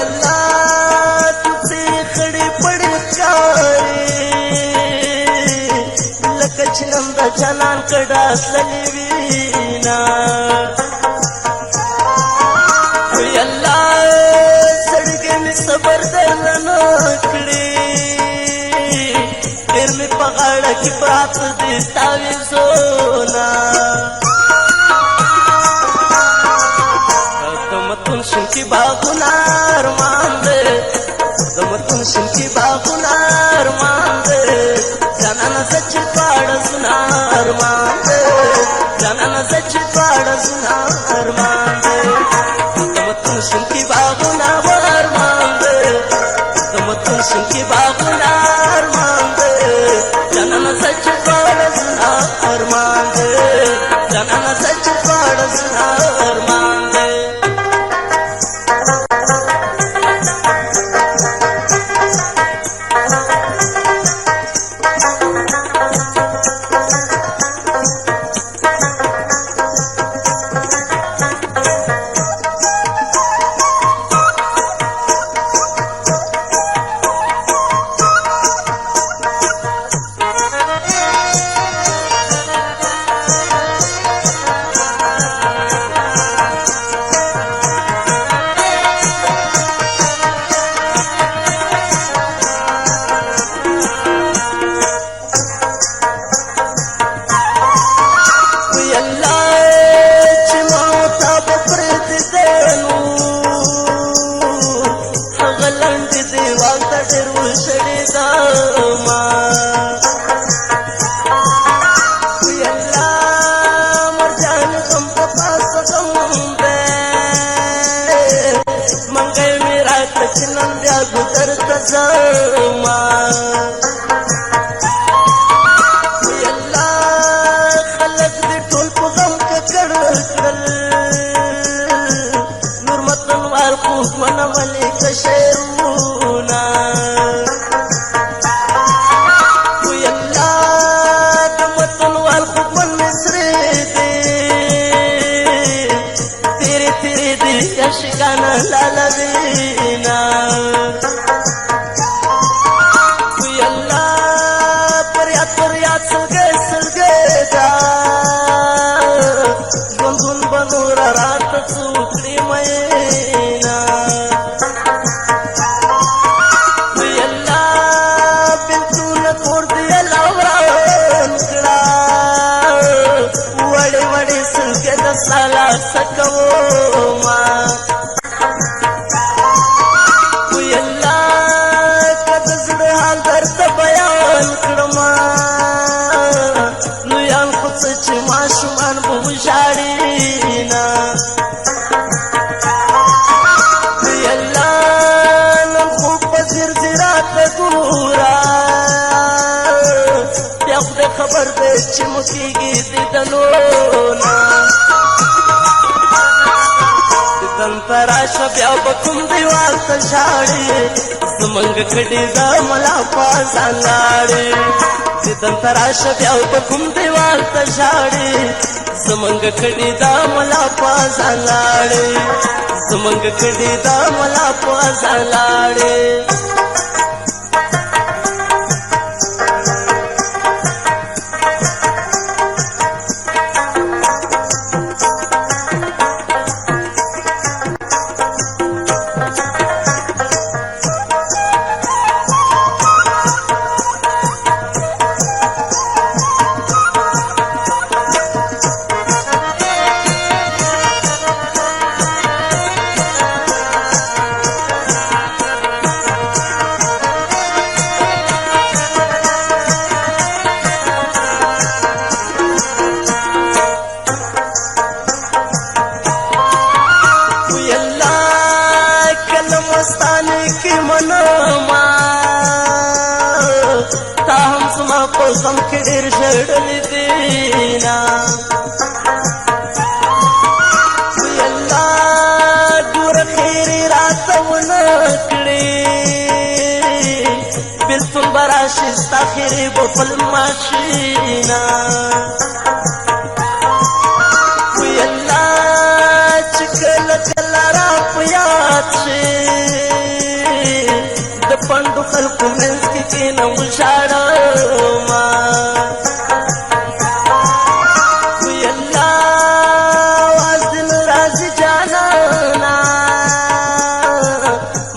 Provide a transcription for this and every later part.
الله تسې خړې پړې ښکارې لکه چې نن د جانان کډه تللې وینا وی الله زړګې مې صبر درنه نه کړې ډېر مې په غاړه کې پراته دي ستا ویزونه شن کی باغونه ارمان دې د متون شن کی باغونه ارمان دې جانانه سچ پاړه سنا ارمان دې جانانه سچ پاړه سنا ارمان دې د متون شن کی باغونه ارمان دې د متون شن کی باغونه ارمان دې جانانه سچ پاړه سنا ارمان دې جانانه سچ پاړه سنا ارمان دې شکانا لالا دینا وی اللہ پریاد سلگے دا گندن بنورا رات سوکڑی مینا وی اللہ بلتون کور دیا لاوران کڑا وڑی وڑی سلگے دا سالا سکو خبر دے چمکی گی دیدنونا دیدن تراش بیا بکم دیوال تشاڑی زمنگ کڑی دا ملا پاسان لاڑی دیدن تراش بیا بکم دیوال تشاڑی زمنگ کڑی دا ملا پاسان لاڑی زمنگ کڑی دا ملا پاسان لاڑی قسم کې ډېر ژړلې دینا وی الله ګور خیر راته ونه کړې بلتون براشي ستا خیرې به پل ماشینا وی الله چې کله کله را په یاد شي पंडू खल्कु मेंस की न उशाड़मा कुयल्ला वाज दिन राज जाना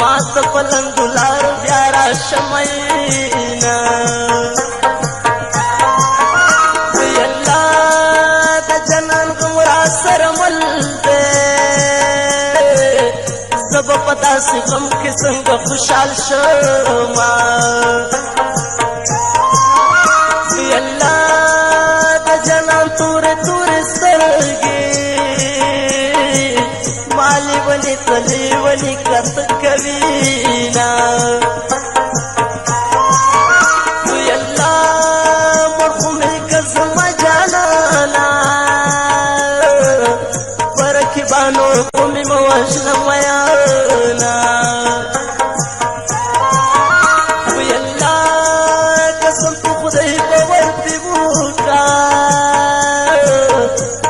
मात पलंदुलार प्यारा शमैना कुयल्ला द जनन गुमरा सरमल दे सब पता से गम के संग खुशहाल शर्मा अल्लाह द जना तूरे तूरे सरगे माली बनी तली बनी कत कवीना अल्लाह मरहुमे कसम जाना बरखी बानो कुमी मवाशना मयाना अल्लाह कसम तू खुदाई बवरती बुका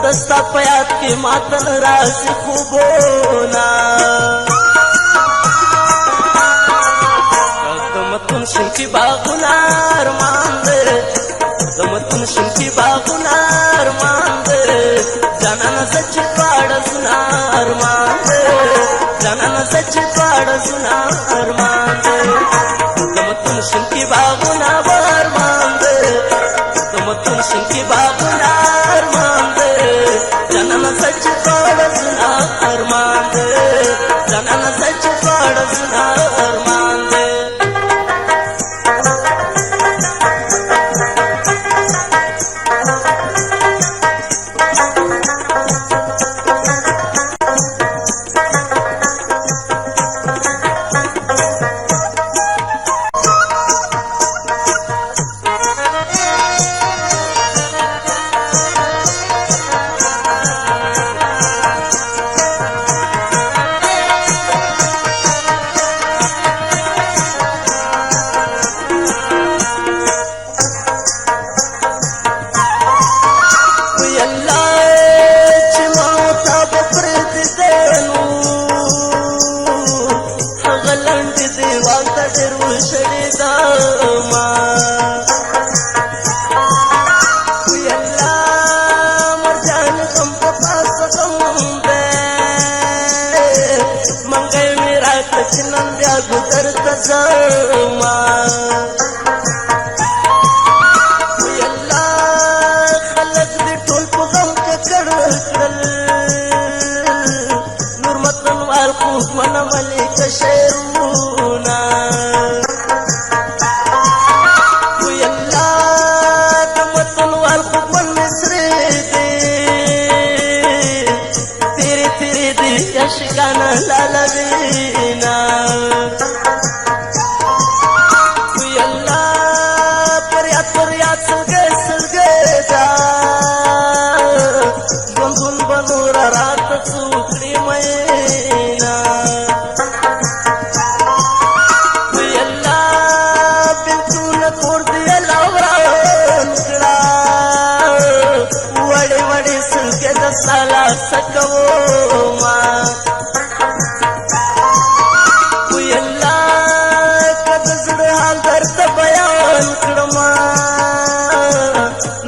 दस्ता पयात की मातन राशि खूबोना गमतुन शिंकी बागुनार मांदर गमतुन शिंकी बागुनार मांदर जनन सच पाड़ सुनार मांदर जनन सच पाड़ सुनार मांदर गमतुन शिंकी बागुनार मांदर गमतुन शिंकी बागुनार मांदर जनन सच पाड़ सुनार मांदर जनन सच पाड़ सुनार मांदर नंद्या गुजरत जमा अल्लाह खलक दी टोल पुगम के करल नूरमतन वाल खूब मन मलिक शेरूना अल्लाह दमतन वाल खूब मन मिसरे दे तेरे तेरे दी यशगाना लालवीना रात सुखड़ी मैना अल्लाह बिल्कुल न छोड़ दिया लवरा वड़े वड़े सुलके दसाला सकवो माँ अल्लाह कद जुड़ हाल दर्द बयान करमा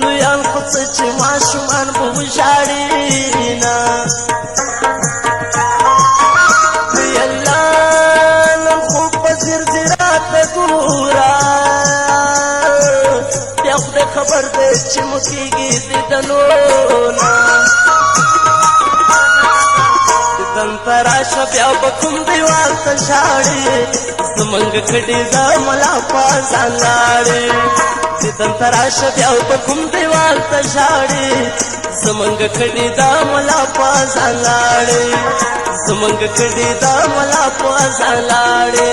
नुयान कुछ माशुमान बहुशाड़ी खबर दे चिमकी गीत दनोना दंतरा शब्या बकुम दीवार तशाड़ी सुमंग खड़ी जा मला पाजालाड़ी दंतरा शब्या बकुम दीवार तशाड़ी सुमंग खड़ी जा मला पाजालाड़ी सुमंग खड़ी जा मला पाजालाड़ी